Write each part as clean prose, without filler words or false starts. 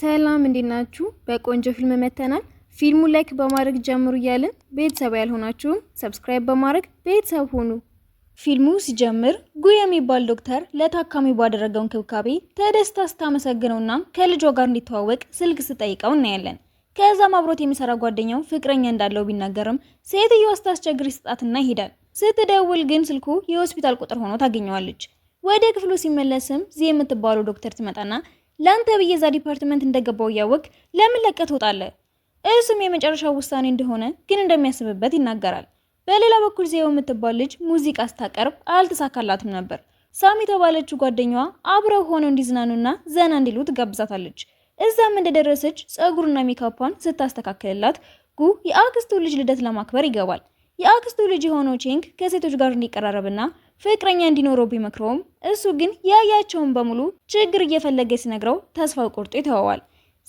ሰላም እንዴት ናችሁ? በቆንጆ ፊልም መተናል። ፊልሙን ላይክ በማድረግ ጀምሩ እያልን ቤተሰብ ያልሆናችሁም ሰብስክራይብ በማድረግ ቤተሰብ ሁኑ። ፊልሙ ሲጀምር ጉ የሚባል ዶክተር ለታካሚው ባደረገው እንክብካቤ ተደስታ ስታመሰግነውና ከልጇ ጋር እንዲተዋወቅ ስልክ ስጠይቀው እናያለን። ከዛም አብሮት የሚሰራ ጓደኛው ፍቅረኛ እንዳለው ቢናገርም ሴትዮዋ ስታስቸግር ይስጣትና ይሄዳል። ስትደውል ግን ስልኩ የሆስፒታል ቁጥር ሆኖ ታገኘዋለች። ወደ ክፍሉ ሲመለስም ዚ የምትባለው ዶክተር ትመጣና ላንተ ብዬ እዛ ዲፓርትመንት እንደገባው እያወቅ ለምን ለቀህ ትወጣለህ? እሱም የመጨረሻው ውሳኔ እንደሆነ ግን እንደሚያስብበት ይናገራል። በሌላ በኩል ዚያው የምትባል ልጅ ሙዚቃ ስታቀርብ አልተሳካላትም ነበር። ሳሚ የተባለችው ጓደኛዋ አብረው ሆነው እንዲዝናኑና ዘና እንዲሉ ትጋብዛታለች። እዛም እንደደረሰች ጸጉርና ሜካፓን ስታስተካክልላት ጉ የአክስቱ ልጅ ልደት ለማክበር ይገባል። የአክስቱ ልጅ የሆነው ቼንግ ከሴቶች ጋር እንዲቀራረብና ፍቅረኛ እንዲኖረው ቢመክረውም እሱ ግን ያያቸውን በሙሉ ችግር እየፈለገ ሲነግረው ተስፋ ቆርጦ ይተወዋል።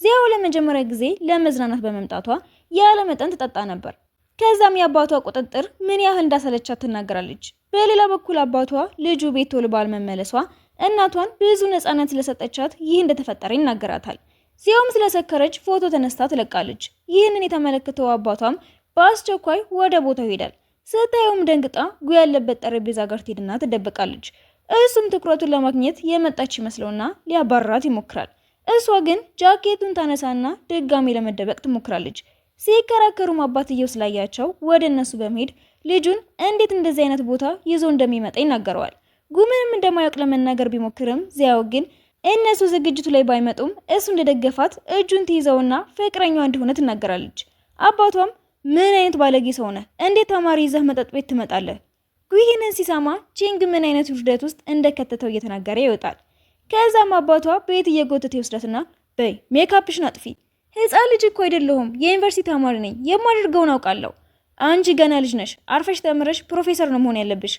ዚያው ለመጀመሪያ ጊዜ ለመዝናናት በመምጣቷ ያለ መጠን ትጠጣ ነበር። ከዛም የአባቷ ቁጥጥር ምን ያህል እንዳሰለቻት ትናገራለች። በሌላ በኩል አባቷ ልጁ ቤት ቶሎ ባለመመለሷ እናቷን ብዙ ነፃነት ስለሰጠቻት ይህ እንደተፈጠረ ይናገራታል። ዚያውም ስለሰከረች ፎቶ ተነስታ ትለቃለች። ይህንን የተመለከተው አባቷም በአስቸኳይ ወደ ቦታው ይሄዳል። ስታየውም ደንግጣ ጉ ያለበት ጠረጴዛ ጋር ትሄድና ትደበቃለች። እሱም ትኩረቱን ለማግኘት የመጣች ይመስለውና ሊያባርራት ይሞክራል። እሷ ግን ጃኬቱን ታነሳና ድጋሚ ለመደበቅ ትሞክራለች። ሲከራከሩም አባትየው ስላያቸው ወደ እነሱ በመሄድ ልጁን እንዴት እንደዚህ አይነት ቦታ ይዞ እንደሚመጣ ይናገረዋል። ጉ ምንም እንደማያውቅ ለመናገር ቢሞክርም ዚያው ግን እነሱ ዝግጅቱ ላይ ባይመጡም እሱ እንደደገፋት እጁን ትይዘውና ፍቅረኛዋ እንደሆነ ትናገራለች። አባቷም ምን አይነት ባለጌ ሰው ነህ? እንዴት ተማሪ ይዘህ መጠጥ ቤት ትመጣለህ? ጉይህንን ሲሰማ ቺንግ ምን አይነት ውርደት ውስጥ እንደከተተው እየተናገረ ይወጣል። ከዛም አባቷ ቤት እየጎተተ ይወስዳትና በይ ሜካፕሽን አጥፊ፣ ህፃን ልጅ እኮ አይደለሁም፣ የዩኒቨርሲቲ ተማሪ ነኝ፣ የማደርገውን አውቃለሁ። አንቺ ገና ልጅ ነሽ፣ አርፈሽ ተምረሽ ፕሮፌሰር ነው መሆን ያለብሽ።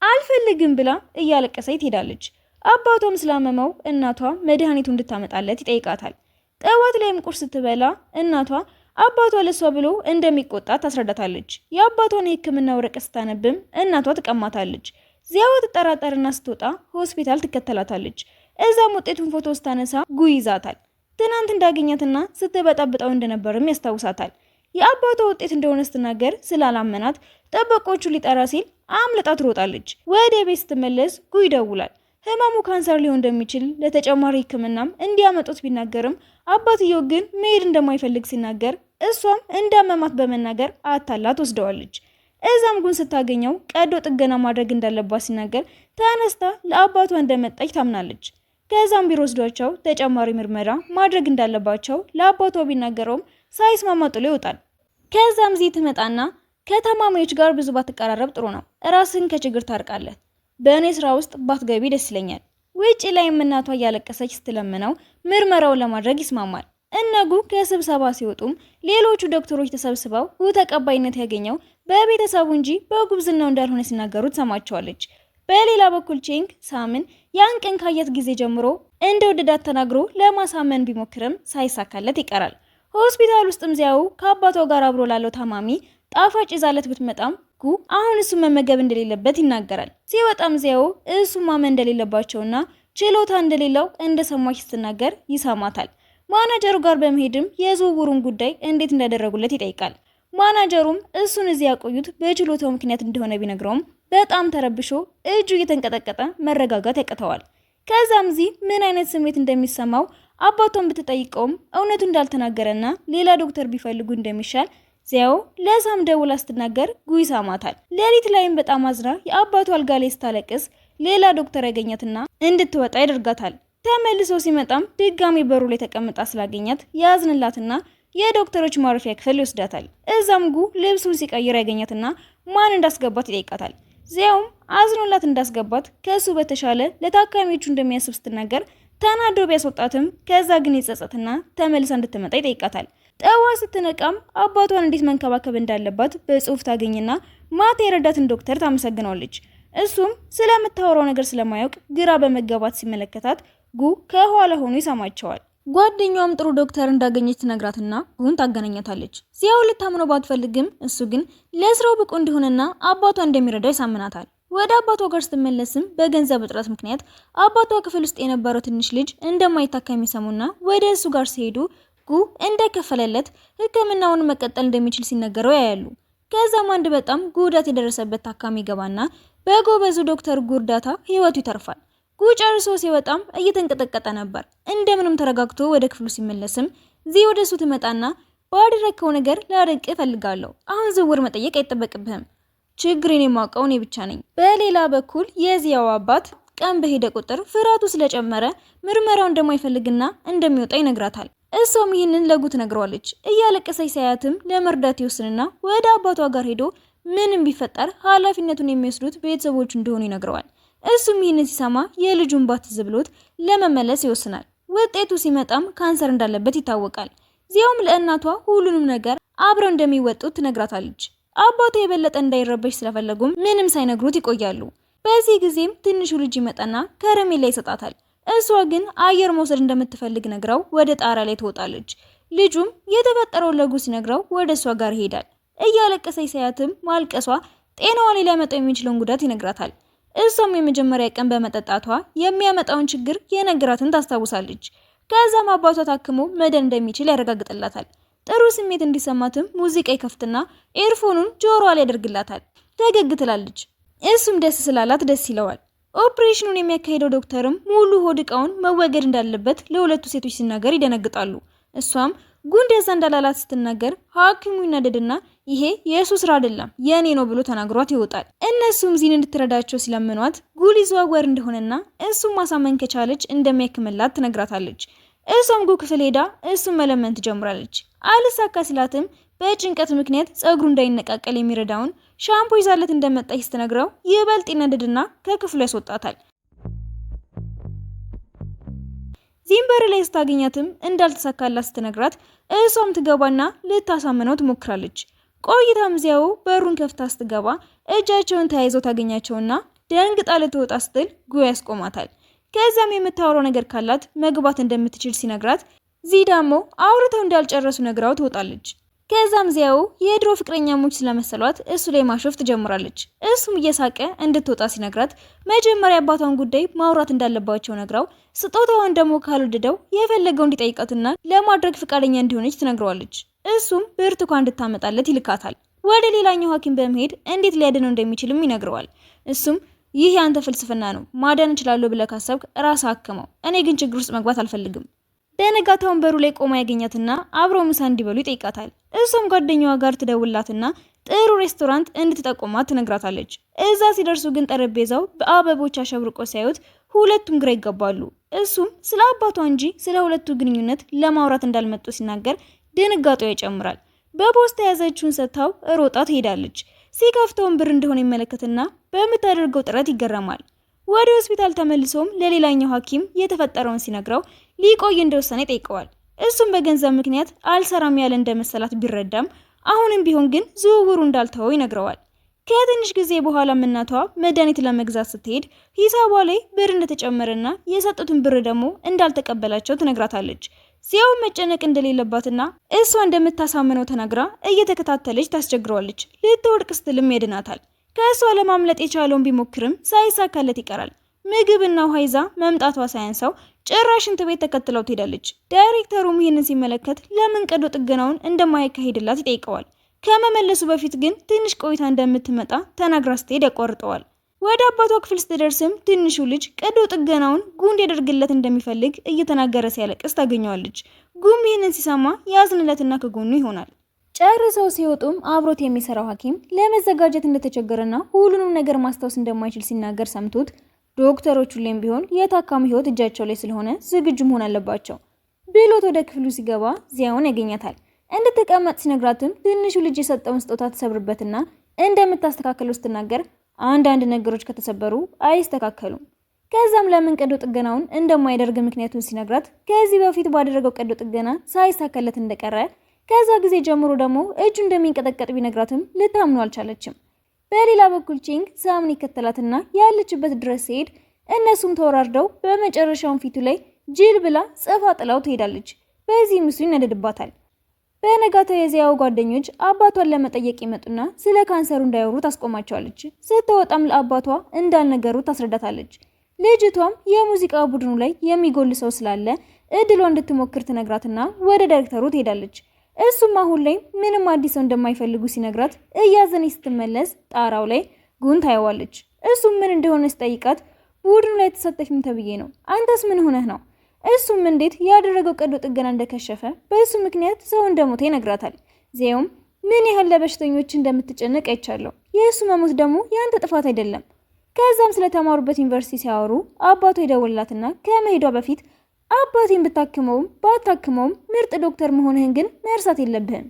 አልፈልግም ብላ እያለቀሰች ትሄዳለች። አባቷም ስላመመው እናቷ መድኃኒቱ እንድታመጣለት ይጠይቃታል። ጠዋት ላይም ቁርስ ስትበላ እናቷ አባቷ ለሷ ብሎ እንደሚቆጣ ታስረዳታለች። የአባቷን የሕክምና ወረቀት ስታነብም እናቷ ትቀማታለች። ዚያው ትጠራጠርና ስትወጣ ሆስፒታል ትከተላታለች። እዛም ውጤቱን ፎቶ ስታነሳ ጉ ይዛታል። ትናንት እንዳገኛትና ስትበጣብጣው እንደነበርም ያስታውሳታል። የአባቷ ውጤት እንደሆነ ስትናገር ስላላመናት ጠበቆቹ ሊጠራ ሲል አምልጣ ትሮጣለች። ወደ ቤት ስትመለስ ጉ ይደውላል። ህመሙ ካንሰር ሊሆን እንደሚችል ለተጨማሪ ሕክምናም እንዲያመጡት ቢናገርም አባትየው ግን መሄድ እንደማይፈልግ ሲናገር እሷም እንዳመማት በመናገር አታላት ወስደዋለች። እዛም ጉን ስታገኘው ቀዶ ጥገና ማድረግ እንዳለባት ሲናገር ተነስታ ለአባቷ እንደመጣች ታምናለች። ከዛም ቢሮ ወስዷቸው ተጨማሪ ምርመራ ማድረግ እንዳለባቸው ለአባቷ ቢናገረውም ሳይስማማ ጥሎ ይወጣል። ከዛም ዚህ ትመጣና ከታማሚዎች ጋር ብዙ ባትቀራረብ ጥሩ ነው፣ ራስን ከችግር ታርቃለህ፣ በእኔ ስራ ውስጥ ባትገቢ ደስ ይለኛል። ውጪ ላይ እናቷ እያለቀሰች ስትለምነው ምርመራውን ለማድረግ ይስማማል። እነጉ ከስብሰባ ሲወጡም ሌሎቹ ዶክተሮች ተሰብስበው ጉ ተቀባይነት ያገኘው በቤተሰቡ እንጂ በጉብዝናው እንዳልሆነ ሲናገሩ ትሰማቸዋለች። በሌላ በኩል ቼንግ ሳምን ያን ቀን ካያት ጊዜ ጀምሮ እንደወደዳት ተናግሮ ለማሳመን ቢሞክርም ሳይሳካለት ይቀራል። ሆስፒታል ውስጥም ዚያው ከአባቷ ጋር አብሮ ላለው ታማሚ ጣፋጭ ይዛለት ብትመጣም ጉ አሁን እሱ መመገብ እንደሌለበት ይናገራል። ሲወጣም ዚያው እሱ ማመን እንደሌለባቸውና ችሎታ እንደሌለው እንደሰማች ስትናገር ይሰማታል። ማናጀሩ ጋር በመሄድም የዝውውሩን ጉዳይ እንዴት እንዳደረጉለት ይጠይቃል። ማናጀሩም እሱን እዚህ ያቆዩት በችሎታው ምክንያት እንደሆነ ቢነግረውም በጣም ተረብሾ እጁ እየተንቀጠቀጠ መረጋጋት ያቅተዋል። ከዛም ዚህ ምን አይነት ስሜት እንደሚሰማው አባቷን ብትጠይቀውም እውነቱ እንዳልተናገረና ሌላ ዶክተር ቢፈልጉ እንደሚሻል ዚያው ለሳም ደውላ ስትናገር ጉ ይሰማታል። ሌሊት ላይም በጣም አዝና የአባቷ አልጋ ላይ ስታለቅስ ሌላ ዶክተር ያገኛትና እንድትወጣ ያደርጋታል። ተመልሶ ሲመጣም ድጋሚ በሩ ላይ ተቀምጣ ስላገኛት ያዝንላትና የዶክተሮች ማረፊያ ክፍል ይወስዳታል። እዛም ጉ ልብሱን ሲቀይር ያገኛትና ማን እንዳስገባት ይጠይቃታል። ዚያውም አዝኖላት እንዳስገባት ከሱ በተሻለ ለታካሚዎቹ እንደሚያስብ ስትናገር ተናዶ ቢያስወጣትም ከዛ ግን ይጸጸትና ተመልሳ እንድትመጣ ይጠይቃታል። ጠዋ ስትነቃም አባቷን እንዴት መንከባከብ እንዳለባት በጽሁፍ ታገኝና ማታ የረዳትን ዶክተር ታመሰግናለች። እሱም ስለምታወራው ነገር ስለማያውቅ ግራ በመጋባት ሲመለከታት ጉ ከኋላ ሆኖ ይሰማቸዋል። ጓደኛውም ጥሩ ዶክተር እንዳገኘች ትነግራትና ጉን ታገናኛታለች። ዚያው ልታምነው ባትፈልግም እሱ ግን ለስራው ብቁ እንደሆነና አባቷ እንደሚረዳ ይሳምናታል። ወደ አባቷ ጋር ስትመለስም በገንዘብ እጥረት ምክንያት አባቷ ክፍል ውስጥ የነበረው ትንሽ ልጅ እንደማይታከም ይሰሙና ወደ እሱ ጋር ሲሄዱ ጉ እንደከፈለለት ሕክምናውን መቀጠል እንደሚችል ሲነገረው ያያሉ። ከዛም አንድ በጣም ጉዳት የደረሰበት ታካሚ ገባና በጎበዙ ዶክተር ጉ እርዳታ ህይወቱ ይተርፋል። ጉ ጨርሶ ሲወጣም እየተንቀጠቀጠ ነበር። እንደምንም ተረጋግቶ ወደ ክፍሉ ሲመለስም ዚ ወደ እሱ ትመጣና ባደረከው ነገር ላደንቅ እፈልጋለሁ። አሁን ዝውውር መጠየቅ አይጠበቅብህም። ችግሬን የማውቀው እኔ ብቻ ነኝ። በሌላ በኩል የዚያው አባት ቀን በሄደ ቁጥር ፍርሃቱ ስለጨመረ ምርመራው እንደማይፈልግና እንደሚወጣ ይነግራታል። እሷም ይህንን ለጉ ትነግረዋለች። እያለቀሰች ሳያትም ለመርዳት ይወስንና ወደ አባቷ ጋር ሄዶ ምንም ቢፈጠር ኃላፊነቱን የሚወስዱት ቤተሰቦቹ እንደሆኑ ይነግረዋል። እሱም ይህንን ሲሰማ የልጁን ባት ዝብሎት ለመመለስ ይወስናል። ውጤቱ ሲመጣም ካንሰር እንዳለበት ይታወቃል። ዚያውም ለእናቷ ሁሉንም ነገር አብረው እንደሚወጡት ትነግራታለች። አባቷ የበለጠ እንዳይረበሽ ስለፈለጉም ምንም ሳይነግሩት ይቆያሉ። በዚህ ጊዜም ትንሹ ልጅ ይመጣና ከረሜላ ይሰጣታል። እሷ ግን አየር መውሰድ እንደምትፈልግ ነግራው ወደ ጣራ ላይ ትወጣለች። ልጁም የተፈጠረው ለጉ ሲነግረው ወደ እሷ ጋር ይሄዳል። እያለቀሰች ሳያትም ማልቀሷ ጤናዋ ላይ ሊያመጣው የሚችለውን ጉዳት ይነግራታል። እሷም የመጀመሪያ ቀን በመጠጣቷ የሚያመጣውን ችግር የነግራትን ታስታውሳለች። ከዛም አባቷ ታክሞ መዳን እንደሚችል ያረጋግጥላታል። ጥሩ ስሜት እንዲሰማትም ሙዚቃ ይከፍትና ኤርፎኑን ጆሮዋ ላይ ያደርግላታል። ፈገግ ትላለች። እሱም ደስ ስላላት ደስ ይለዋል። ኦፕሬሽኑን የሚያካሂደው ዶክተርም ሙሉ ሆድ ዕቃውን መወገድ እንዳለበት ለሁለቱ ሴቶች ሲናገር ይደነግጣሉ። እሷም ጉንደዛ እንዳላላት ስትናገር ሐኪሙ ይናደድና ይሄ የእሱ ስራ አይደለም የኔ ነው ብሎ ተናግሯት ይወጣል። እነሱም ዚን እንድትረዳቸው ሲለምኗት ጉ ሊዘዋወር እንደሆነና እሱም ማሳመን ከቻለች እንደሚያክምላት ትነግራታለች። እሷም ጉ ክፍል ሄዳ እሱም መለመን ትጀምራለች። አልሳካ ሲላትም በጭንቀት ምክንያት ጸጉሩ እንዳይነቃቀል የሚረዳውን ሻምፖ ይዛለት እንደመጣች ስትነግረው ይበልጥ ይናደድና ከክፍሉ ያስወጣታል። ዚምበር ላይ ስታገኛትም እንዳልተሳካላት ስትነግራት እሷም ትገባና ልታሳምነው ትሞክራለች። ቆይታም ዚያው በሩን ከፍታ ስትገባ እጃቸውን ተያይዘው ታገኛቸውና ደንግጣ ልትወጣ ስትል ጉ ያስቆማታል። ከዛም የምታወራው ነገር ካላት መግባት እንደምትችል ሲነግራት ዚ ደግሞ አውርተው እንዳልጨረሱ ነግራው ትወጣለች። ከዛም ዚያው የድሮ ፍቅረኛሞች ስለመሰሏት እሱ ላይ ማሾፍ ትጀምራለች። እሱም እየሳቀ እንድትወጣ ሲነግራት መጀመሪያ አባቷን ጉዳይ ማውራት እንዳለባቸው ነግራው ስጦታዋን ደግሞ ካልወደደው የፈለገው እንዲጠይቃትና ለማድረግ ፈቃደኛ እንዲሆነች ትነግረዋለች። እሱም ብርቱካን እንድታመጣለት ይልካታል። ወደ ሌላኛው ሐኪም በመሄድ እንዴት ሊያድነው እንደሚችልም ይነግረዋል። እሱም ይህ ያንተ ፍልስፍና ነው፣ ማዳን እችላለሁ ብለህ ካሰብክ ራስህ አክመው፣ እኔ ግን ችግር ውስጥ መግባት አልፈልግም። በነጋታውን በሩ ላይ ቆማ ያገኛትና አብረው ምሳ እንዲበሉ ይጠይቃታል። እሱም ጓደኛዋ ጋር ትደውላትና ጥሩ ሬስቶራንት እንድትጠቆማት ትነግራታለች። እዛ ሲደርሱ ግን ጠረጴዛው በአበቦች አሸብርቆ ሲያዩት ሁለቱም ግራ ይገባሉ። እሱም ስለ አባቷ እንጂ ስለ ሁለቱ ግንኙነት ለማውራት እንዳልመጡ ሲናገር ድንጋጤው ይጨምራል። በፖስታ የያዘችውን ሰጥታው ሮጣ ትሄዳለች። ሲከፍተውን ብር እንደሆነ ይመለከትና በምታደርገው ጥረት ይገረማል። ወደ ሆስፒታል ተመልሶም ለሌላኛው ሐኪም የተፈጠረውን ሲነግረው ሊቆይ እንደወሰነ ይጠይቀዋል። እሱም በገንዘብ ምክንያት አልሰራም ያለ እንደመሰላት ቢረዳም አሁንም ቢሆን ግን ዝውውሩ እንዳልተወው ይነግረዋል። ከትንሽ ጊዜ በኋላም እናቷ መድኃኒት ለመግዛት ስትሄድ ሂሳቧ ላይ ብር እንደተጨመረና የሰጡትን ብር ደግሞ እንዳልተቀበላቸው ትነግራታለች። ዚያው መጨነቅ እንደሌለባትና እሷ እንደምታሳምነው ተናግራ እየተከታተለች ታስቸግረዋለች። ልትወድቅ ስትልም ያድናታል። ከእሷ ለማምለጥ የቻለውን ቢሞክርም ሳይሳካለት ይቀራል። ምግብና ውሃ ይዛ መምጣቷ ሳያንሳው ጭራሽ ሽንት ቤት ተከትለው ትሄዳለች። ዳይሬክተሩም ይህንን ሲመለከት ለምን ቀዶ ጥገናውን እንደማያካሂድላት ይጠይቀዋል። ከመመለሱ በፊት ግን ትንሽ ቆይታ እንደምትመጣ ተናግራ ስትሄድ ያቋርጠዋል። ወደ አባቷ ክፍል ስትደርስም ትንሹ ልጅ ቀዶ ጥገናውን ጉ እንዲያደርግለት እንደሚፈልግ እየተናገረ ሲያለቅስ ታገኘዋለች። ጉም ይህንን ሲሰማ ያዝንለትና ከጎኑ ይሆናል። ጨርሰው ሲወጡም አብሮት የሚሰራው ሐኪም ለመዘጋጀት እንደተቸገረና ሁሉንም ነገር ማስታወስ እንደማይችል ሲናገር ሰምቶት ዶክተሮቹ ላይም ቢሆን የታካሚ ህይወት እጃቸው ላይ ስለሆነ ዝግጁ መሆን አለባቸው ብሎት ወደ ክፍሉ ሲገባ ዚያውን ያገኛታል። እንድትቀመጥ ሲነግራትም ትንሹ ልጅ የሰጠውን ስጦታ ተሰብርበትና እንደምታስተካከለው ስትናገር አንዳንድ ነገሮች ከተሰበሩ አይስተካከሉም። ከዛም ለምን ቀዶ ጥገናውን እንደማይደርግ ምክንያቱን ሲነግራት ከዚህ በፊት ባደረገው ቀዶ ጥገና ሳይሳካለት እንደቀረ ከዛ ጊዜ ጀምሮ ደግሞ እጁ እንደሚንቀጠቀጥ ቢነግራትም ልታምኑ አልቻለችም። በሌላ በኩል ቺንግ ሳምን ይከተላትና ያለችበት ድረስ ሲሄድ እነሱም ተወራርደው በመጨረሻውን ፊቱ ላይ ጅል ብላ ጽፋ ጥላው ትሄዳለች። በዚህ ምስሉ ይነደድባታል። በነጋታው የዚያው ጓደኞች አባቷን ለመጠየቅ ይመጡና ስለ ካንሰሩ እንዳያወሩ ታስቆማቸዋለች። ስትወጣም ለአባቷ እንዳልነገሩ ታስረዳታለች። ልጅቷም የሙዚቃ ቡድኑ ላይ የሚጎል ሰው ስላለ እድሏ እንድትሞክር ትነግራትና ወደ ዳይሬክተሩ ትሄዳለች። እሱም አሁን ላይ ምንም አዲስ ሰው እንደማይፈልጉ ሲነግራት እያዘነች ስትመለስ ጣራው ላይ ጉን ታየዋለች። እሱም ምን እንደሆነ ሲጠይቃት ቡድኑ ላይ ተሳተፊም ተብዬ ነው፣ አንተስ ምን ሆነህ ነው? እሱም እንዴት ያደረገው ቀዶ ጥገና እንደከሸፈ በእሱ ምክንያት ሰው እንደሞተ ይነግራታል። ዚያውም ምን ያህል ለበሽተኞች እንደምትጨነቅ አይቻለሁ፣ የእሱ መሞት ደግሞ ያንተ ጥፋት አይደለም። ከዛም ስለተማሩበት ዩኒቨርሲቲ ሲያወሩ አባቷ ይደውልላትና ከመሄዷ በፊት አባቴን ብታክመውም ባታክመውም ምርጥ ዶክተር መሆንህን ግን መርሳት የለብህም።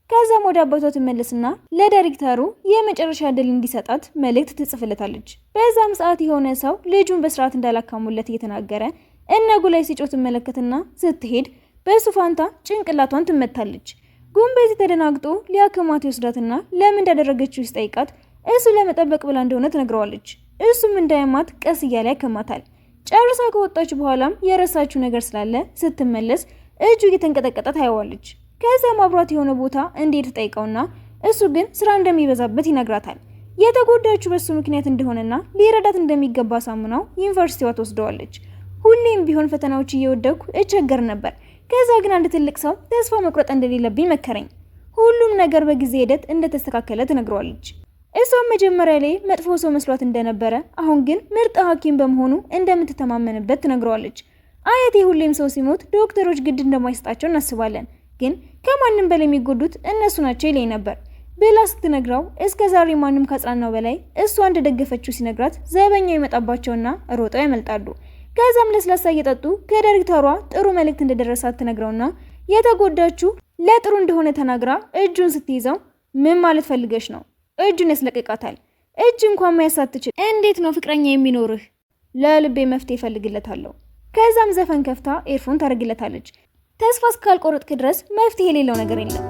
ከዛም ወደ አባቷ ትመለስና ለዳይሬክተሩ የመጨረሻ ዕድል እንዲሰጣት መልእክት ትጽፍለታለች። በዛም ሰዓት የሆነ ሰው ልጁን በስርዓት እንዳላካሙለት እየተናገረ እነጉ ላይ ሲጮህ ትመለከትና ስትሄድ በሱ ፋንታ ጭንቅላቷን ትመታለች። ጉንበዚ ተደናግጦ ሊያክማት ይወስዳትና ለምን እንዳደረገችው ሲጠይቃት እሱ ለመጠበቅ ብላ እንደሆነ ትነግረዋለች። እሱም እንዳያማት ቀስ እያለ ያከማታል። ጨርሳ ከወጣች በኋላም የረሳችው ነገር ስላለ ስትመለስ እጁ እየተንቀጠቀጠ ታየዋለች። ከዛም አብሯት የሆነ ቦታ እንዴት ተጠይቀውና እሱ ግን ስራ እንደሚበዛበት ይነግራታል። የተጎዳችው በሱ ምክንያት እንደሆነና ሊረዳት እንደሚገባ ሳምናው ዩኒቨርሲቲዋ ትወስደዋለች። ሁሌም ቢሆን ፈተናዎች እየወደኩ እቸገር ነበር። ከዛ ግን አንድ ትልቅ ሰው ተስፋ መቁረጥ እንደሌለብኝ መከረኝ። ሁሉም ነገር በጊዜ ሂደት እንደተስተካከለ ትነግረዋለች። እሷም መጀመሪያ ላይ መጥፎ ሰው መስሏት እንደነበረ አሁን ግን ምርጥ ሐኪም በመሆኑ እንደምትተማመንበት ትነግረዋለች። አያቴ ሁሌም ሰው ሲሞት ዶክተሮች ግድ እንደማይሰጣቸው እናስባለን፣ ግን ከማንም በላይ የሚጎዱት እነሱ ናቸው ይለኝ ነበር ብላ ስትነግረው እስከ ዛሬ ማንም ካጽናናው በላይ እሷ እንደደገፈችው ሲነግራት ዘበኛው ይመጣባቸውና ሮጠው ያመልጣሉ። ከዛም ለስላሳ እየጠጡ ከዳይሬክተሯ ጥሩ መልእክት እንደደረሳት ትነግረውና የተጎዳችው ለጥሩ እንደሆነ ተናግራ እጁን ስትይዘው ምን ማለት ፈልገሽ ነው? እጁን ያስለቅቃታል። እጅ እንኳን ማያዝ ሳትችል እንዴት ነው ፍቅረኛ የሚኖርህ? ለልቤ መፍትሄ እፈልግለታለሁ። ከዛም ዘፈን ከፍታ ኤርፎን ታደርግለታለች። ተስፋ እስካልቆረጥክ ድረስ መፍትሄ የሌለው ነገር የለም።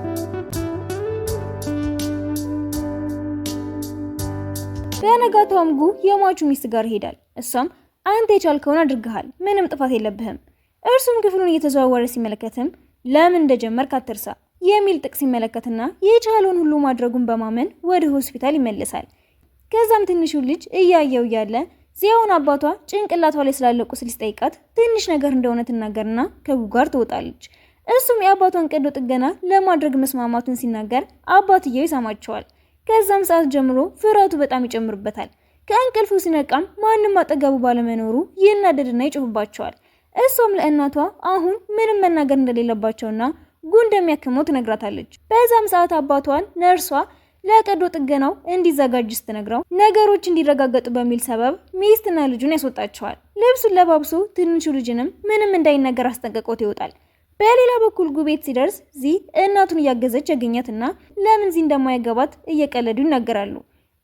በነጋታውም ጉ የሟቹ ሚስት ጋር ይሄዳል። እሷም አንተ የቻልከውን አድርገሃል፣ ምንም ጥፋት የለብህም። እርሱም ክፍሉን እየተዘዋወረ ሲመለከትም ለምን እንደጀመርክ አትርሳ የሚል ጥቅስ ሲመለከትና የቻለውን ሁሉ ማድረጉን በማመን ወደ ሆስፒታል ይመለሳል። ከዛም ትንሹ ልጅ እያየው ያለ ዚያውን አባቷ ጭንቅላቷ ላይ ስላለ ቁስል ሲጠይቃት ትንሽ ነገር እንደሆነ ትናገርና ከጉ ጋር ትወጣለች። እሱም የአባቷን ቀዶ ጥገና ለማድረግ መስማማቱን ሲናገር አባትየው ይሰማቸዋል። ከዛም ሰዓት ጀምሮ ፍርሃቱ በጣም ይጨምርበታል። ከእንቅልፉ ሲነቃም ማንም አጠገቡ ባለመኖሩ ይናደድና ይጮህባቸዋል። እሷም ለእናቷ አሁን ምንም መናገር እንደሌለባቸውና ጉ እንደሚያክመው ትነግራታለች። በዛም ሰዓት አባቷን ነርሷ ለቀዶ ጥገናው እንዲዘጋጅ ስትነግረው ነገሮች እንዲረጋገጡ በሚል ሰበብ ሚስትና ልጁን ያስወጣቸዋል። ልብሱን ለባብሶ ትንሹ ልጅንም ምንም እንዳይነገር አስጠንቅቆት ይወጣል። በሌላ በኩል ጉ ቤት ሲደርስ ዚ እናቱን እያገዘች ያገኛትና ለምን ዚ እንደማይገባት እየቀለዱ ይናገራሉ።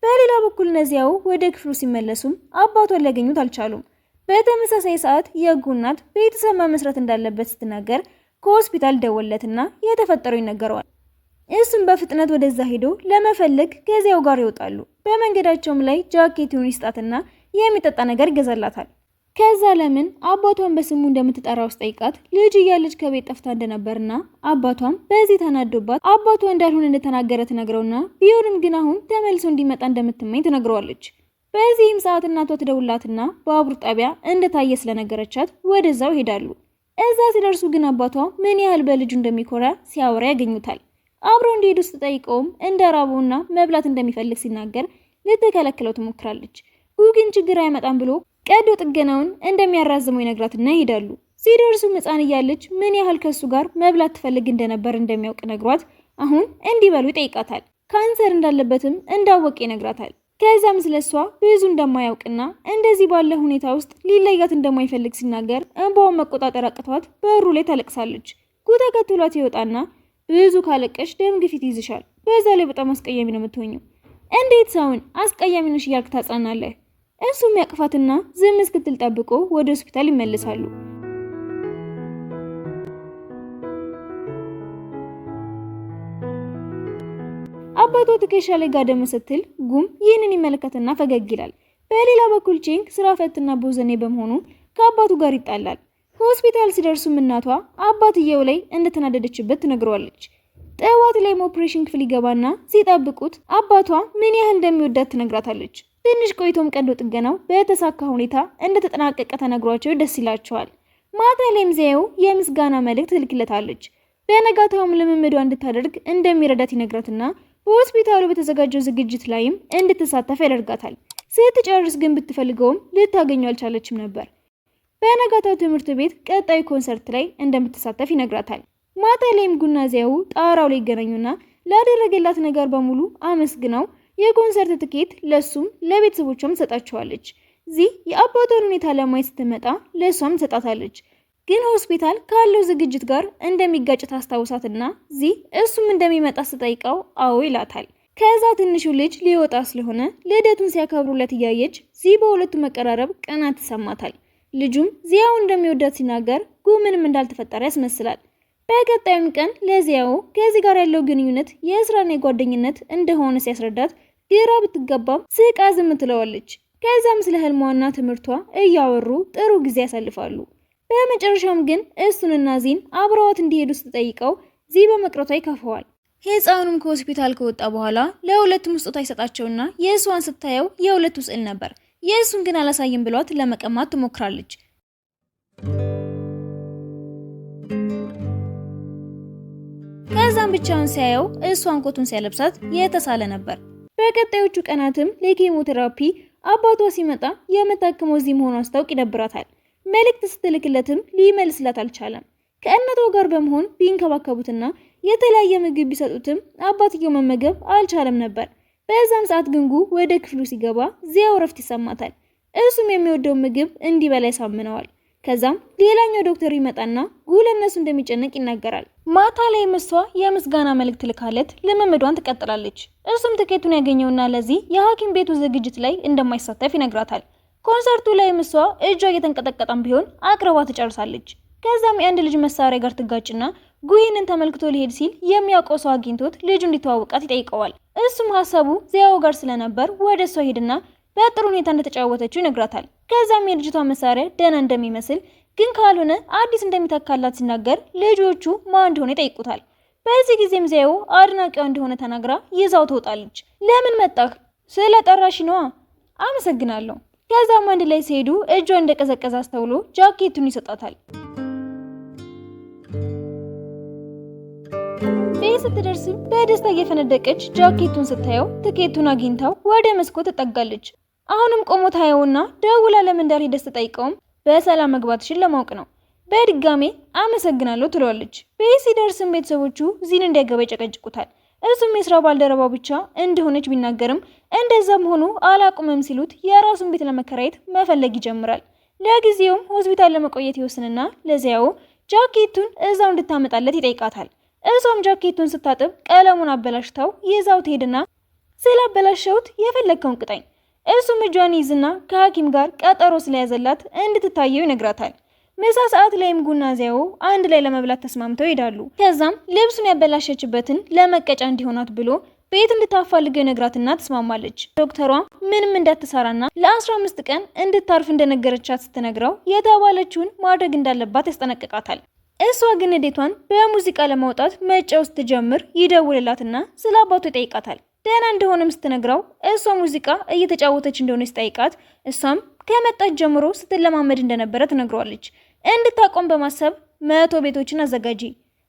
በሌላ በኩል ነዚያው ወደ ክፍሉ ሲመለሱም አባቷን ሊያገኙት አልቻሉም። በተመሳሳይ ሰዓት የጉ እናት ቤተሰብ መመስረት እንዳለበት ስትናገር ከሆስፒታል ደወለትና የተፈጠረው ይነገረዋል። እሱም በፍጥነት ወደዛ ሄዶ ለመፈለግ ከዚያው ጋር ይወጣሉ። በመንገዳቸውም ላይ ጃኬቱን ይስጣትና የሚጠጣ ነገር ይገዛላታል። ከዛ ለምን አባቷን በስሙ እንደምትጠራው ጠይቃት ልጅ እያለች ከቤት ጠፍታ እንደነበርና አባቷም በዚህ ተናዶባት አባቷ እንዳልሆነ እንደተናገረ ትነግረውና ቢሆንም ግን አሁን ተመልሶ እንዲመጣ እንደምትመኝ ትነግረዋለች። በዚህም ሰዓት እናቷ ትደውላትና ባቡር ጣቢያ እንደታየ ስለነገረቻት ወደዛው ይሄዳሉ። እዛ ሲደርሱ ግን አባቷ ምን ያህል በልጁ እንደሚኮራ ሲያወራ ያገኙታል። አብረው እንዲሄዱ ስትጠይቀውም እንደራበውና መብላት እንደሚፈልግ ሲናገር ልትከለክለው ትሞክራለች። ግን ችግር አይመጣም ብሎ ቀዶ ጥገናውን እንደሚያራዝመው ይነግራትና ይሄዳሉ። ሲደርሱ ሕፃን እያለች ምን ያህል ከሱ ጋር መብላት ትፈልግ እንደነበር እንደሚያውቅ ነግሯት አሁን እንዲበሉ ይጠይቃታል። ካንሰር እንዳለበትም እንዳወቀ ይነግራታል። ከዛም ስለሷ ብዙ እንደማያውቅና እንደዚህ ባለ ሁኔታ ውስጥ ሊለያት እንደማይፈልግ ሲናገር እንባውን መቆጣጠር አቅቷት በሩ ላይ ታለቅሳለች። ጉ ተከትሏት ይወጣና ብዙ ካለቀሽ ደም ግፊት ይዝሻል፣ በዛ ላይ በጣም አስቀያሚ ነው የምትሆኚው፣ እንዴት ሰውን አስቀያሚ ነሽ እያልክ ታጽናናለህ? እሱም ያቅፋትና ዝም እስክትል ጠብቆ ወደ ሆስፒታል ይመለሳሉ። አባቷ ትከሻ ላይ ጋደም ስትል ጉም ይህንን ይመለከትና ፈገግ ይላል። በሌላ በኩል ቼንግ ስራ ፈትና ቦዘኔ በመሆኑ ከአባቱ ጋር ይጣላል። ሆስፒታል ሲደርሱም እናቷ አባትየው ላይ እንደተናደደችበት ትነግረዋለች። ጠዋት ላይ ኦፕሬሽን ክፍል ይገባና ሲጠብቁት አባቷ ምን ያህል እንደሚወዳት ትነግራታለች። ትንሽ ቆይቶም ቀዶ ጥገናው በተሳካ ሁኔታ እንደተጠናቀቀ ተነግሯቸው ደስ ይላቸዋል። ማታ ላይም ዚያው የምስጋና መልእክት ትልክለታለች። በነጋታውም ልምምዷ እንድታደርግ እንደሚረዳት ይነግራትና በሆስፒታሉ በተዘጋጀው ዝግጅት ላይም እንድትሳተፍ ያደርጋታል። ስትጨርስ ግን ብትፈልገውም ልታገኘው አልቻለችም ነበር። በነጋታው ትምህርት ቤት ቀጣዩ ኮንሰርት ላይ እንደምትሳተፍ ይነግራታል። ማታ ላይም ጉና ዚያው ጣራው ላይ ይገናኙና ላደረገላት ነገር በሙሉ አመስግነው የኮንሰርት ትኬት ለሱም ለቤተሰቦቿም ትሰጣቸዋለች። ዚህ የአባቷን ሁኔታ ለማየት ስትመጣ ለሷም ትሰጣታለች። ግን ሆስፒታል ካለው ዝግጅት ጋር እንደሚጋጭ ታስታውሳትና ዚህ እሱም እንደሚመጣ ስትጠይቀው አዎ ይላታል። ከዛ ትንሹ ልጅ ሊወጣ ስለሆነ ልደቱን ሲያከብሩለት እያየች ዚህ በሁለቱ መቀራረብ ቀናት ይሰማታል። ልጁም ዚያው እንደሚወዳት ሲናገር ምንም እንዳልተፈጠረ ያስመስላል። በቀጣዩም ቀን ለዚያው ከዚህ ጋር ያለው ግንኙነት የስራና የጓደኝነት እንደሆነ ሲያስረዳት ግራ ብትገባም ስቃ ዝም ትለዋለች። ከዛም ስለ ህልሟና ትምህርቷ እያወሩ ጥሩ ጊዜ ያሳልፋሉ። በመጨረሻም ግን እሱንና ዚን አብረዋት እንዲሄዱ ስትጠይቀው ዚ በመቅረቷ ይከፋዋል። ህፃኑም ከሆስፒታል ከወጣ በኋላ ለሁለቱም ስጦታ ይሰጣቸውና የእሷን ስታየው የሁለቱ ስዕል ነበር። የእሱን ግን አላሳይም ብሏት ለመቀማት ትሞክራለች። ከዛም ብቻውን ሲያየው እሷን ኮቱን ሲያለብሳት የተሳለ ነበር። በቀጣዮቹ ቀናትም ለኬሞቴራፒ አባቷ ሲመጣ የምታክመው ዚህ መሆኗን አስታውቅ ይደብራታል። መልእክት ስትልክለትም ሊመልስላት አልቻለም። ከእናቷ ጋር በመሆን ቢንከባከቡትና የተለያየ ምግብ ቢሰጡትም አባትየው መመገብ አልቻለም ነበር። በዛም ሰዓት ግንጉ ወደ ክፍሉ ሲገባ ዚያው ረፍት ይሰማታል። እሱም የሚወደውን ምግብ እንዲበላ ያሳምነዋል። ከዛም ሌላኛው ዶክተር ይመጣና ለነሱ እንደሚጨነቅ ይናገራል። ማታ ላይ እሷ የምስጋና መልእክት ልካለት ልምምዷን ትቀጥላለች። እሱም ትኬቱን ያገኘውና ለዚህ የሐኪም ቤቱ ዝግጅት ላይ እንደማይሳተፍ ይነግራታል። ኮንሰርቱ ላይ እሷ እጇ እየተንቀጠቀጠም ቢሆን አቅርባ ትጨርሳለች። ከዛም የአንድ ልጅ መሳሪያ ጋር ትጋጭና ጉይንን ተመልክቶ ሊሄድ ሲል የሚያውቀው ሰው አግኝቶት ልጁ እንዲተዋወቃት ይጠይቀዋል። እሱም ሀሳቡ ዚያው ጋር ስለነበር ወደ እሷ ሄድና በጥሩ ሁኔታ እንደተጫወተችው ይነግራታል። ከዛም የልጅቷ መሳሪያ ደህና እንደሚመስል ግን ካልሆነ አዲስ እንደሚተካላት ሲናገር ልጆቹ ማን እንደሆነ ይጠይቁታል። በዚህ ጊዜም ዚያው አድናቂዋ እንደሆነ ተናግራ ይዛው ትወጣለች። ለምን መጣህ? ስለጠራሽ ነዋ። አመሰግናለሁ። ከዛም አንድ ላይ ሲሄዱ እጇ እንደቀዘቀዘ አስተውሎ ጃኬቱን ይሰጣታል። ቤት ስትደርስም በደስታ እየፈነደቀች ጃኬቱን ስታየው ትኬቱን አግኝታው ወደ መስኮት ትጠጋለች። አሁንም ቆሞ ታየውና ደውላ ለምን እንዳልሄደች ስትጠይቀውም በሰላም መግባትሽን ለማወቅ ነው። በድጋሜ አመሰግናለሁ ትለዋለች። ቤት ሲደርስም ቤተሰቦቹ ዚን እንዲያገባ ይጨቀጭቁታል። እሱም የስራ ባልደረባው ብቻ እንደሆነች ቢናገርም እንደዛም ሆኖ አላቁምም ሲሉት የራሱን ቤት ለመከራየት መፈለግ ይጀምራል። ለጊዜውም ሆስፒታል ለመቆየት ይወስንና ለዚያው ጃኬቱን እዛው እንድታመጣለት ይጠይቃታል። እሷም ጃኬቱን ስታጥብ ቀለሙን አበላሽታው ይዛው ትሄድና ስላበላሸውት የፈለግከውን ቅጣኝ። እሱም እጇን ይዝና ከሐኪም ጋር ቀጠሮ ስለያዘላት እንድትታየው ይነግራታል። ምሳ ሰዓት ላይም ጉና ዚያው አንድ ላይ ለመብላት ተስማምተው ይሄዳሉ። ከዛም ልብሱን ያበላሸችበትን ለመቀጫ እንዲሆናት ብሎ ቤት እንድታፋልገው ይነግራትና ትስማማለች። ዶክተሯ ምንም እንዳትሰራና ለ15 ቀን እንድታርፍ እንደነገረቻት ስትነግረው የተባለችውን ማድረግ እንዳለባት ያስጠነቅቃታል። እሷ ግን ንዴቷን በሙዚቃ ለማውጣት መጫወት ስትጀምር ይደውልላትና ስለ አባቱ ይጠይቃታል። ደህና እንደሆነም ስትነግረው እሷ ሙዚቃ እየተጫወተች እንደሆነ ሲጠይቃት እሷም ከመጣች ጀምሮ ስትለማመድ እንደነበረ ትነግረዋለች። እንድታቆም በማሰብ 100 ቤቶችን አዘጋጂ።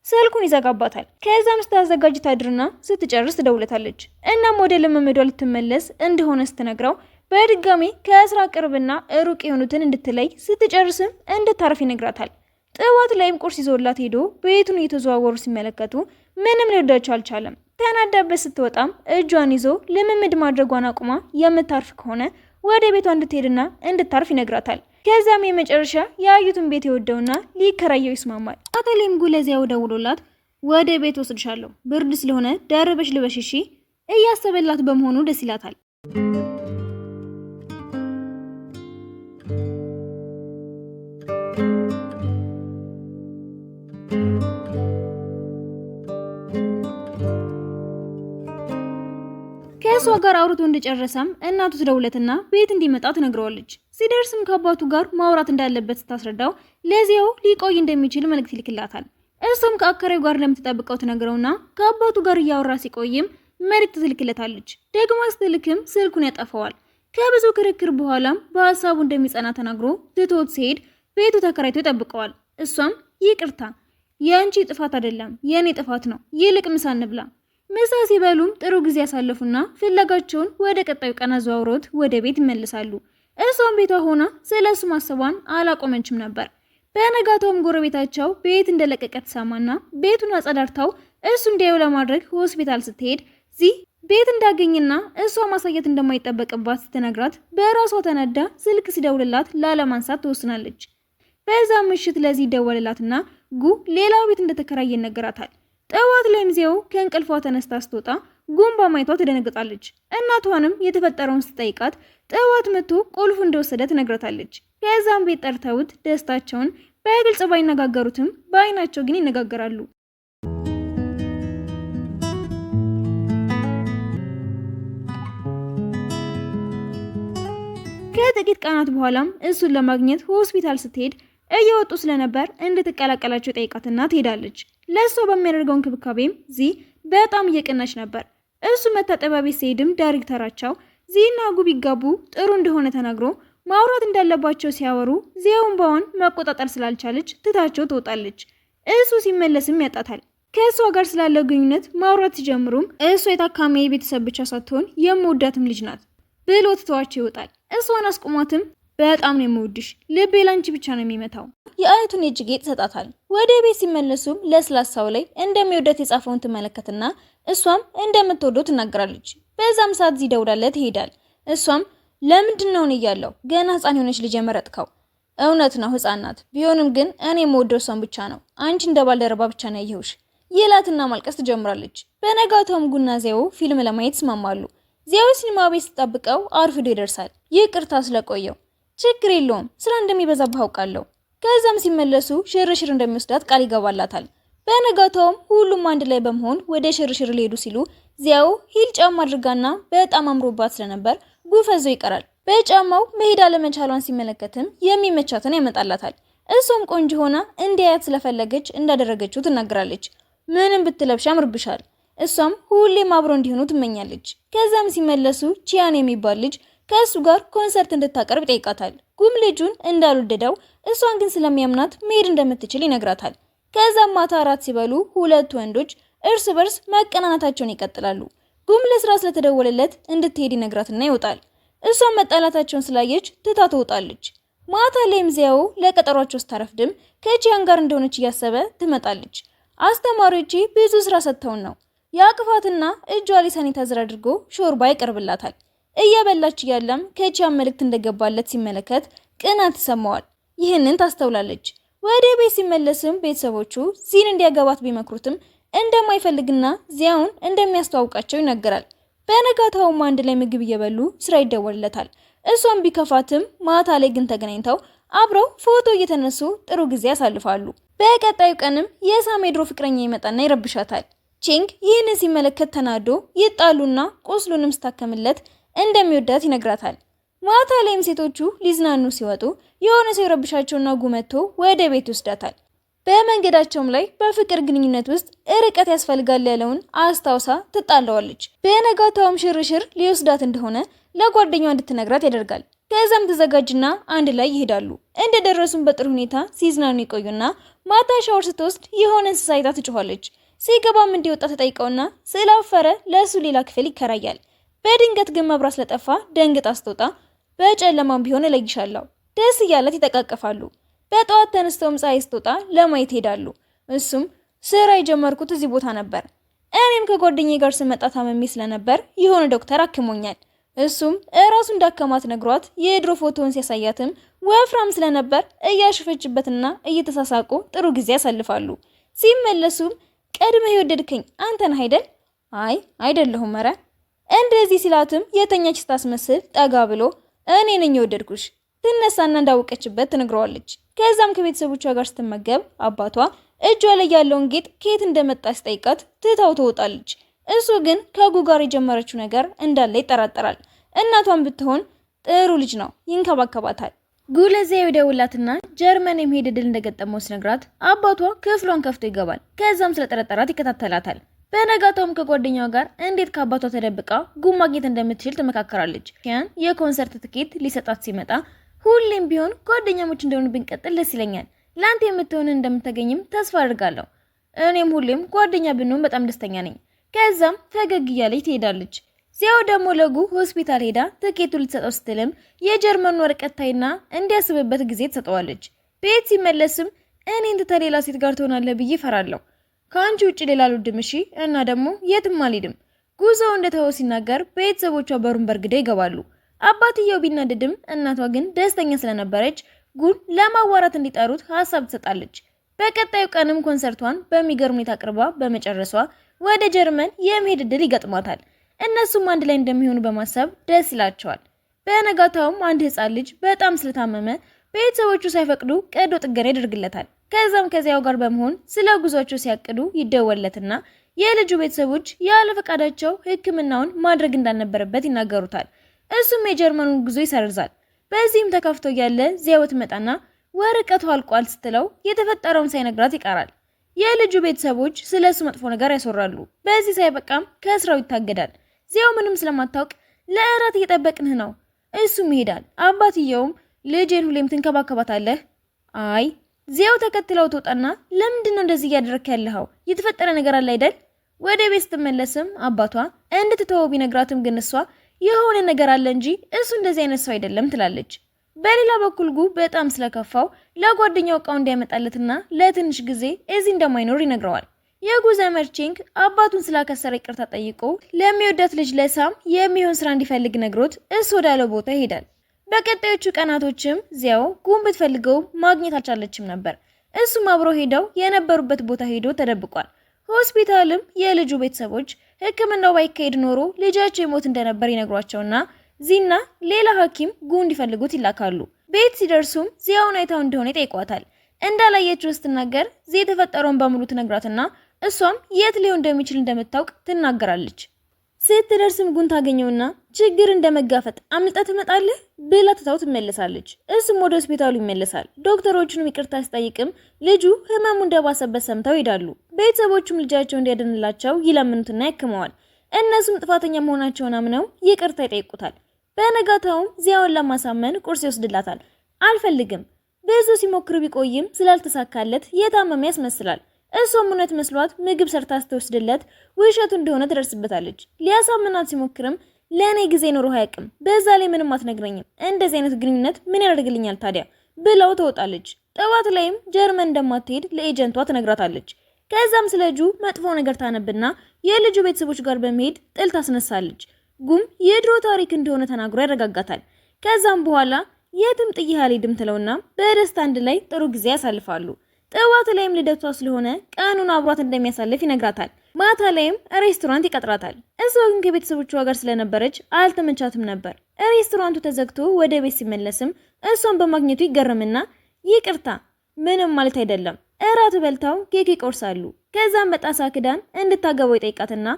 ስልኩን ይዘጋባታል። ከዛም ስታዘጋጅ ታድርና ስትጨርስ ትደውለታለች። እናም ወደ ልምምዷ ልትመለስ እንደሆነ ስትነግረው በድጋሚ ከስራ ቅርብና ሩቅ የሆኑትን እንድትለይ ስትጨርስም እንድታርፍ ይነግራታል። ጠዋት ላይም ቁርስ ይዞላት ሄዶ ቤቱን እየተዘዋወሩ ሲመለከቱ ምንም ሊወዳቸው አልቻለም። ተናዳበት ስትወጣም እጇን ይዞ ልምምድ ማድረጓን አቁማ የምታርፍ ከሆነ ወደ ቤቷ እንድትሄድና እንድታርፍ ይነግራታል። ከዛም የመጨረሻ ያዩትን ቤት ይወደውና ሊከራየው ይስማማል። አተሌም ለዚያው ደውሎላት ወደ ቤት ወስድሻለሁ፣ ብርድ ስለሆነ ደርበሽ ልበሽ እሺ እያሰበላት በመሆኑ ደስ ይላታል። ከእሷ ጋር አውርቶ እንደጨረሰም እናቱ ትደውለትና ቤት እንዲመጣ ትነግረዋለች። ሲደርስም ከአባቱ ጋር ማውራት እንዳለበት ስታስረዳው ለዚያው ሊቆይ እንደሚችል መልእክት ይልክላታል። እሱም ከአከራዩ ጋር እንደምትጠብቀው ትነግረውና ከአባቱ ጋር እያወራ ሲቆይም መልእክት ትልክለታለች። ደግሞ ስትልክም ስልኩን ያጠፋዋል። ከብዙ ክርክር በኋላም በሀሳቡ እንደሚጸና ተናግሮ ትቶት ሲሄድ ቤቱ ተከራይቶ ይጠብቀዋል። እሷም ይቅርታ፣ የአንቺ ጥፋት አይደለም የኔ ጥፋት ነው፣ ይልቅ ምሳ እንብላ። ምሳ ሲበሉም ጥሩ ጊዜ ያሳለፉና ፍለጋቸውን ወደ ቀጣዩ ቀን አዘዋውሮት ወደ ቤት ይመልሳሉ። እሷም ቤቷ ሆና ስለሱ ማሰቧን አላቆመችም ነበር። በነጋታውም ጎረቤታቸው ቤት እንደለቀቀ ትሰማና ቤቱን አጸዳድታው እሱ እንዲያዩ ለማድረግ ሆስፒታል ስትሄድ ዚህ ቤት እንዳገኝና እሷ ማሳየት እንደማይጠበቅባት ስትነግራት በራሷ ተነዳ ስልክ ሲደውልላት ላለማንሳት ትወስናለች። በዛ ምሽት ለዚህ ይደወልላትና ጉ ሌላ ቤት እንደተከራየ ይነገራታል። ጠዋት ላይም ዚያው ከእንቅልፏ ተነስታ ስትወጣ ጉን በማየቷ ትደነግጣለች። እናቷንም የተፈጠረውን ስትጠይቃት ጠዋት መጥቶ ቁልፉ እንደወሰደ ትነግራታለች። ከዛም ቤት ጠርተውት ደስታቸውን በግልጽ ባይነጋገሩትም በአይናቸው ግን ይነጋገራሉ። ከጥቂት ቀናት በኋላም እሱን ለማግኘት ሆስፒታል ስትሄድ እየወጡ ስለነበር እንድትቀላቀላቸው ጠይቃትና ትሄዳለች። ለእሷ በሚያደርገው እንክብካቤም ዚ በጣም እየቀናች ነበር። እሱ መታጠቢያ ቤት ሲሄድም ዳይሬክተራቸው ዚና ጉ ቢጋቡ ጥሩ እንደሆነ ተናግሮ ማውራት እንዳለባቸው ሲያወሩ ዚያውን ባውን መቆጣጠር ስላልቻለች ትታቸው ትወጣለች። እሱ ሲመለስም ያጣታል። ከእሷ ጋር ስላለው ግንኙነት ማውራት ሲጀምሩም እሷ የታካሚ ቤተሰብ ብቻ ሳትሆን የምወዳትም ልጅ ናት ብሎ ትተዋቸው ይወጣል። እሷን አስቁሟትም በጣም ነው የምወድሽ፣ ልቤ ላንቺ ብቻ ነው የሚመታው። የአያቱን የእጅ ጌጥ ሰጣታል። ወደ ቤት ሲመለሱም ለስላሳው ላይ እንደሚወዳት የጻፈውን ትመለከትና እሷም እንደምትወደው ትናገራለች። በዛም ሰዓት ይደውላለት ይሄዳል። እሷም ለምንድን ነው እያለው ገና ህፃን የሆነች ልጅ የመረጥከው? እውነት ነው ህፃን ናት፣ ቢሆንም ግን እኔ የምወደው እሷን ብቻ ነው፣ አንቺ እንደ ባልደረባ ብቻ ነው ያየሁሽ ይላትና ማልቀስ ትጀምራለች። በነጋታውም ጉና ዚያው ፊልም ለማየት ይስማማሉ። ዚያው ሲኒማ ቤት ተጠብቀው አርፍዶ ይደርሳል። ይቅርታ ስለቆየው። ችግር የለውም ስራ እንደሚበዛብህ አውቃለሁ። ከዛም ሲመለሱ ሽርሽር እንደሚወስዳት ቃል ይገባላታል። በነጋታውም ሁሉም አንድ ላይ በመሆን ወደ ሽርሽር ሊሄዱ ሲሉ ዚያው ሂል ጫማ አድርጋና በጣም አምሮባት ስለነበር ጉፈዞ ይቀራል። በጫማው መሄድ አለመቻሏን ሲመለከትም የሚመቻትን ያመጣላታል። እሷም ቆንጆ ሆና እንዲያያት ስለፈለገች እንዳደረገችው ትናገራለች። ምንም ብትለብሽ ያምርብሻል። እሷም ሁሌም አብሮ እንዲሆኑ ትመኛለች። ከዛም ሲመለሱ ቺያን የሚባል ልጅ ከእሱ ጋር ኮንሰርት እንድታቀርብ ይጠይቃታል። ጉም ልጁን እንዳልወደደው እሷን ግን ስለሚያምናት መሄድ እንደምትችል ይነግራታል። ከዛም ማታ እራት ሲበሉ ሁለቱ ወንዶች እርስ በርስ መቀናናታቸውን ይቀጥላሉ። ጉም ለስራ ስለተደወለለት እንድትሄድ ይነግራትና ይወጣል። እሷን መጣላታቸውን ስላየች ትታ ትወጣለች። ማታ ላይም ዚያው ለቀጠሯቸው ስታረፍድም ከቺያን ጋር እንደሆነች እያሰበ ትመጣለች። አስተማሪዎቼ ብዙ ስራ ሰጥተውን ነው ያቅፋትና እጇ ላይ ሳኒታይዘር አድርጎ ሾርባ ይቀርብላታል። እየበላች እያለም ከቺያን መልእክት እንደገባለት ሲመለከት ቅናት ይሰማዋል። ይህንን ታስተውላለች። ወደ ቤት ሲመለስም ቤተሰቦቹ ዚን እንዲያገባት ቢመክሩትም እንደማይፈልግና ዚያውን እንደሚያስተዋውቃቸው ይነገራል። በነጋታውም አንድ ላይ ምግብ እየበሉ ስራ ይደወልለታል። እሷም ቢከፋትም ማታ ላይ ግን ተገናኝተው አብረው ፎቶ እየተነሱ ጥሩ ጊዜ ያሳልፋሉ። በቀጣዩ ቀንም የሳሜድሮ ፍቅረኛ ይመጣና ይረብሻታል። ቺንግ ይህንን ሲመለከት ተናዶ ይጣሉና ቁስሉንም ስታከምለት እንደሚወዳት ይነግራታል። ማታ ላይም ሴቶቹ ሊዝናኑ ሲወጡ የሆነ ሰው ይረብሻቸውና ጉመቶ ወደ ቤት ይወስዳታል። በመንገዳቸውም ላይ በፍቅር ግንኙነት ውስጥ ርቀት ያስፈልጋል ያለውን አስታውሳ ትጣለዋለች። በነጋታውም ሽርሽር ሊወስዳት እንደሆነ ለጓደኛዋ እንድትነግራት ያደርጋል። ከዛም ተዘጋጅና አንድ ላይ ይሄዳሉ። እንደደረሱም በጥሩ ሁኔታ ሲዝናኑ ይቆዩና ማታ ሻወር ስትወስድ የሆነ እንስሳ አይታ ትጮኻለች። ሲገባም እንዲወጣ ተጠይቀውና ስላፈረ ለእሱ ሌላ ክፍል ይከራያል። በድንገት ግን መብራት ስለጠፋ ደንግጣ ስትወጣ በጨለማም ቢሆን እለይሻለሁ ደስ እያለት ይተቃቀፋሉ። በጠዋት ተነስተውም ፀሐይ ስትወጣ ለማየት ሄዳሉ። እሱም ስራ የጀመርኩት እዚህ ቦታ ነበር፣ እኔም ከጓደኛዬ ጋር ስመጣ ታመሜ ስለነበር የሆነ ዶክተር አክሞኛል። እሱም እራሱ እንዳከማት ነግሯት የድሮ ፎቶውን ሲያሳያትም ወፍራም ስለነበር እያሸፈችበትና እየተሳሳቁ ጥሩ ጊዜ ያሳልፋሉ። ሲመለሱም ቀድመህ የወደድከኝ አንተ ነህ አይደል? አይ አይደለሁም ኧረ እንደዚህ ሲላትም የተኛች ስታስመስል ጠጋ ብሎ እኔ ነኝ የወደድኩሽ ትነሳና እንዳወቀችበት ትነግረዋለች። ከዛም ከቤተሰቦቿ ጋር ስትመገብ አባቷ እጇ ላይ ያለውን ጌጥ ከየት እንደመጣ ሲጠይቃት ትታው ትወጣለች። እሱ ግን ከጉ ጋር የጀመረችው ነገር እንዳለ ይጠራጠራል። እናቷን ብትሆን ጥሩ ልጅ ነው፣ ይንከባከባታል። ጉለዚያ ይደውላትና ጀርመን የመሄድ ዕድል እንደገጠመው ሲነግራት አባቷ ክፍሏን ከፍቶ ይገባል። ከዛም ስለጠረጠራት ይከታተላታል። በነጋታውም ከጓደኛዋ ጋር እንዴት ከአባቷ ተደብቃ ጉም ማግኘት እንደምትችል ትመካከራለች። ያን የኮንሰርት ትኬት ሊሰጣት ሲመጣ ሁሌም ቢሆን ጓደኛሞች እንደሆኑ ብንቀጥል ደስ ይለኛል፣ ለአንተ የምትሆንን እንደምታገኝም ተስፋ አድርጋለሁ። እኔም ሁሌም ጓደኛ ብንሆን በጣም ደስተኛ ነኝ። ከዛም ፈገግ እያለች ትሄዳለች። ዚያው ደግሞ ለጉ ሆስፒታል ሄዳ ትኬቱ ልትሰጠው ስትልም የጀርመን ወረቀት ታይና እንዲያስብበት ጊዜ ትሰጠዋለች። ቤት ሲመለስም እኔን ትተህ ሌላ ሴት ጋር ትሆናለህ ብዬ እፈራለሁ። ከአንቺ ውጭ ሌላ አልወድም፣ እሺ? እና ደግሞ የትም አልሄድም። ጉዞው እንደተወው ሲናገር ቤተሰቦቿ በሩን በርግደው ይገባሉ። አባትየው ቢናደድም እናቷ ግን ደስተኛ ስለነበረች ጉን ለማዋራት እንዲጠሩት ሀሳብ ትሰጣለች። በቀጣዩ ቀንም ኮንሰርቷን በሚገርም ሁኔታ አቅርባ በመጨረሷ ወደ ጀርመን የመሄድ ዕድል ይገጥሟታል። እነሱም አንድ ላይ እንደሚሆኑ በማሰብ ደስ ይላቸዋል። በነጋታውም አንድ ህፃን ልጅ በጣም ስለታመመ ቤተሰቦቹ ሳይፈቅዱ ቀዶ ጥገና ያደርግለታል። ከዛም ከዚያው ጋር በመሆን ስለ ጉዟቸው ሲያቅዱ ይደወለትና የልጁ ቤተሰቦች ያለ ፈቃዳቸው ሕክምናውን ማድረግ እንዳልነበረበት ይናገሩታል። እሱም የጀርመኑን ጉዞ ይሰርዛል። በዚህም ተከፍቶ ያለ ዚያው ትመጣና ወረቀቱ አልቋል ስትለው የተፈጠረውን ሳይነግራት ይቀራል። የልጁ ቤተሰቦች ስለሱ መጥፎ ነገር ያስወራሉ። በዚህ ሳይበቃም ከስራው ይታገዳል። ዚያው ምንም ስለማታውቅ ለእራት እየጠበቅንህ ነው። እሱም ይሄዳል። አባትየውም ልጄን ሁሌም ትንከባከባታለህ? አይ። ዚያው ተከትለው ትወጣና ለምንድነው እንደዚህ እያደረክ ያለኸው? የተፈጠረ ነገር አለ አይደል? ወደ ቤት ስትመለስም አባቷ እንድትተወው ቢነግራትም ግን እሷ የሆነ ነገር አለ እንጂ እሱ እንደዚህ አይነት ሰው አይደለም ትላለች። በሌላ በኩል ጉ በጣም ስለከፋው ለጓደኛው እቃው እንዲያመጣለትና ለትንሽ ጊዜ እዚህ እንደማይኖር ይነግረዋል። የጉ ዘመድ ቼንግ አባቱን ስላከሰረ ይቅርታ ጠይቆ ለሚወዳት ልጅ ለሳም የሚሆን ስራ እንዲፈልግ ነግሮት እሱ ወዳለው ቦታ ይሄዳል። በቀጣዮቹ ቀናቶችም ዚያው ጉን ብትፈልገው ማግኘት አልቻለችም ነበር። እሱም አብሮ ሄደው የነበሩበት ቦታ ሄዶ ተደብቋል። ሆስፒታልም የልጁ ቤተሰቦች ሕክምናው ባይካሄድ ኖሮ ልጃቸው ይሞት እንደነበር ይነግሯቸውና ዚና ሌላ ሐኪም ጉ እንዲፈልጉት ይላካሉ። ቤት ሲደርሱም ዚያውን አይታው እንደሆነ ይጠይቋታል። እንዳላየችው ስትናገር ዚ የተፈጠረውን በሙሉ ትነግራትና እሷም የት ሊሆን እንደሚችል እንደምታውቅ ትናገራለች። ስትደርስም ጉን ታገኘውና ችግር እንደመጋፈጥ አምልጣ ትመጣለህ ብላ ትታው ትመለሳለች። እሱም ወደ ሆስፒታሉ ይመለሳል። ዶክተሮቹንም ይቅርታ ሲጠይቅም ልጁ ህመሙ እንደባሰበት ሰምተው ይሄዳሉ። ቤተሰቦቹም ልጃቸው እንዲያድንላቸው ይለምኑትና ያክመዋል። እነሱም ጥፋተኛ መሆናቸውን አምነው ይቅርታ ይጠይቁታል። በነጋታውም ዚያውን ለማሳመን ቁርስ ይወስድላታል። አልፈልግም። ብዙ ሲሞክር ቢቆይም ስላልተሳካለት የታመመ ያስመስላል። እሷም እውነት መስሏት ምግብ ሰርታ ስትወስድለት ውሸቱ እንደሆነ ትደርስበታለች። ሊያሳምናት ሲሞክርም ለእኔ ጊዜ ኖሮ አያውቅም፣ በዛ ላይ ምንም አትነግረኝም፣ እንደዚህ አይነት ግንኙነት ምን ያደርግልኛል ታዲያ ብላው ትወጣለች። ጠዋት ላይም ጀርመን እንደማትሄድ ለኤጀንቷ ትነግራታለች። ከዛም ስለ ልጁ መጥፎ ነገር ታነብና የልጁ ቤተሰቦች ጋር በመሄድ ጥል ታስነሳለች። ጉም የድሮ ታሪክ እንደሆነ ተናግሮ ያረጋጋታል። ከዛም በኋላ የትም ጥዬ አልሄድም ትለውና በደስታ አንድ ላይ ጥሩ ጊዜ ያሳልፋሉ። ጠዋት ላይም ልደቷ ስለሆነ ቀኑን አብሯት እንደሚያሳልፍ ይነግራታል። ማታ ላይም ሬስቶራንት ይቀጥራታል። እሷ ግን ከቤተሰቦቿ ጋር ስለነበረች አልተመቻትም ነበር። ሬስቶራንቱ ተዘግቶ ወደ ቤት ሲመለስም እሷን በማግኘቱ ይገረምና ይቅርታ ምንም ማለት አይደለም፣ እራት በልታው ኬክ ይቆርሳሉ። ከዛም በጣሳ ክዳን እንድታገባው ይጠይቃትና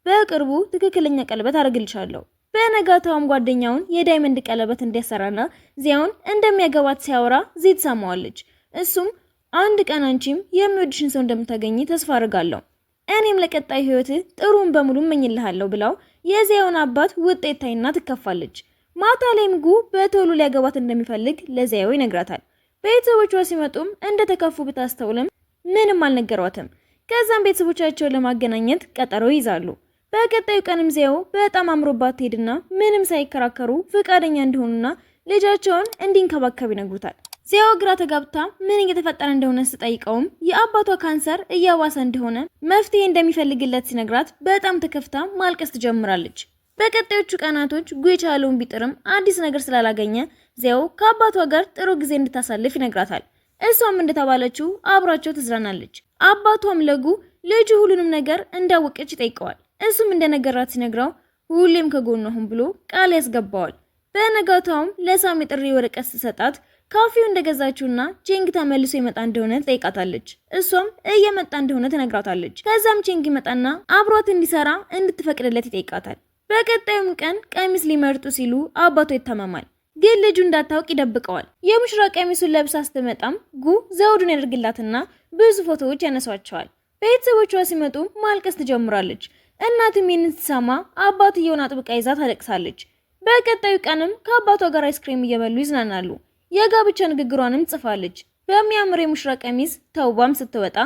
በቅርቡ ትክክለኛ ቀለበት አድርግልሻለሁ። በነጋታውም ጓደኛውን የዳይመንድ ቀለበት እንዲያሰራና ዚያውን እንደሚያገባት ሲያወራ ዚ ትሰማዋለች። እሱም አንድ ቀን አንቺም የሚወድሽን ሰው እንደምታገኝ ተስፋ አድርጋለሁ፣ እኔም ለቀጣይ ህይወት ጥሩን በሙሉ እመኝልሃለሁ ብላው የዚያውን አባት ውጤት ታይና ትከፋለች። ማታ ላይም ጉ በቶሎ ሊያገባት እንደሚፈልግ ለዚያው ይነግራታል። ቤተሰቦቿ ሲመጡም እንደተከፉ ብታስተውልም ምንም አልነገሯትም። ከዛም ቤተሰቦቻቸውን ለማገናኘት ቀጠሮ ይዛሉ። በቀጣዩ ቀንም ዚያው በጣም አምሮባት ትሄድና ምንም ሳይከራከሩ ፍቃደኛ እንደሆኑና ልጃቸውን እንዲንከባከብ ይነግሩታል። ዚያው ግራ ተጋብታ ምን እየተፈጠረ እንደሆነ ስጠይቀውም የአባቷ ካንሰር እያዋሰ እንደሆነ መፍትሄ እንደሚፈልግለት ሲነግራት በጣም ተከፍታ ማልቀስ ትጀምራለች። በቀጣዮቹ ቀናቶች ጉ የቻለውን ቢጥርም አዲስ ነገር ስላላገኘ ዚያው ከአባቷ ጋር ጥሩ ጊዜ እንድታሳልፍ ይነግራታል። እሷም እንደተባለችው አብሯቸው ትዝናናለች። አባቷም ለጉ ልጁ ሁሉንም ነገር እንዳወቀች ይጠይቀዋል። እሱም እንደነገራት ሲነግረው ሁሌም ከጎኗ ሁን ብሎ ቃል ያስገባዋል። በነጋታውም ለሳም የጥሪ ወረቀት ስትሰጣት ካፌው እንደገዛችውና ቼንግ ተመልሶ ይመጣ እንደሆነ ትጠይቃታለች። እሷም እየመጣ እንደሆነ ትነግራታለች። ከዛም ቼንግ ይመጣና አብሯት እንዲሰራ እንድትፈቅድለት ይጠይቃታል። በቀጣዩም ቀን ቀሚስ ሊመርጡ ሲሉ አባቷ ይታመማል። ግን ልጁ እንዳታውቅ ይደብቀዋል። የሙሽራ ቀሚሱን ለብሳ ስትመጣም ጉ ዘውዱን ያደርግላትና ብዙ ፎቶዎች ያነሷቸዋል። ቤተሰቦቿ ሲመጡ ማልቀስ ትጀምራለች። እናትም ይህንን ስትሰማ አባትየውን አጥብቃ ይዛ ታለቅሳለች። በቀጣዩ ቀንም ከአባቷ ጋር አይስክሬም እየበሉ ይዝናናሉ። የጋብቻ ንግግሯንም ጽፋለች። በሚያምር የሙሽራ ቀሚስ ተውባም ስትወጣ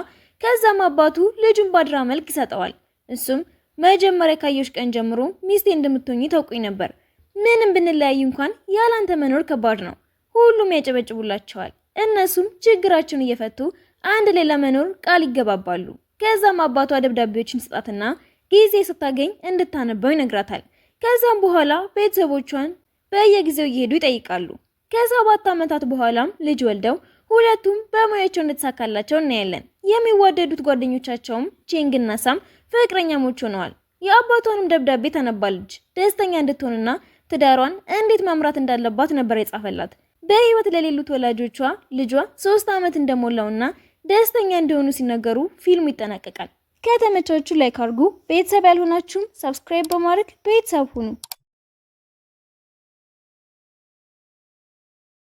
ከዛም አባቱ ልጁን ባድራ መልክ ይሰጠዋል። እሱም መጀመሪያ ካየሽ ቀን ጀምሮ ሚስቴ እንደምትሆኚ ታውቁኝ ነበር። ምንም ብንለያይ እንኳን ያላንተ መኖር ከባድ ነው። ሁሉም ያጨበጭቡላቸዋል። እነሱም ችግራቸውን እየፈቱ አንድ ሌላ መኖር ቃል ይገባባሉ። ከዛም አባቷ ደብዳቤዎችን ስጣትና ጊዜ ስታገኝ እንድታነበው ይነግራታል። ከዛም በኋላ ቤተሰቦቿን በየጊዜው እየሄዱ ይጠይቃሉ። ከ7 ዓመታት በኋላም ልጅ ወልደው ሁለቱም በሙያቸው እንደተሳካላቸው እናያለን። የሚዋደዱት ጓደኞቻቸውም ቼንግና ሳም ፍቅረኛሞች ሆነዋል። የአባቷንም ደብዳቤ ታነባለች። ደስተኛ እንድትሆንና ትዳሯን እንዴት መምራት እንዳለባት ነበር የጻፈላት። በህይወት ለሌሉት ወላጆቿ ልጇ 3 ዓመት እንደሞላውና ደስተኛ እንደሆኑ ሲነገሩ ፊልሙ ይጠናቀቃል። ከተመቻችሁ ላይክ አድርጉ። ቤተሰብ ያልሆናችሁም ሰብስክራይብ በማድረግ ቤተሰብ ሁኑ።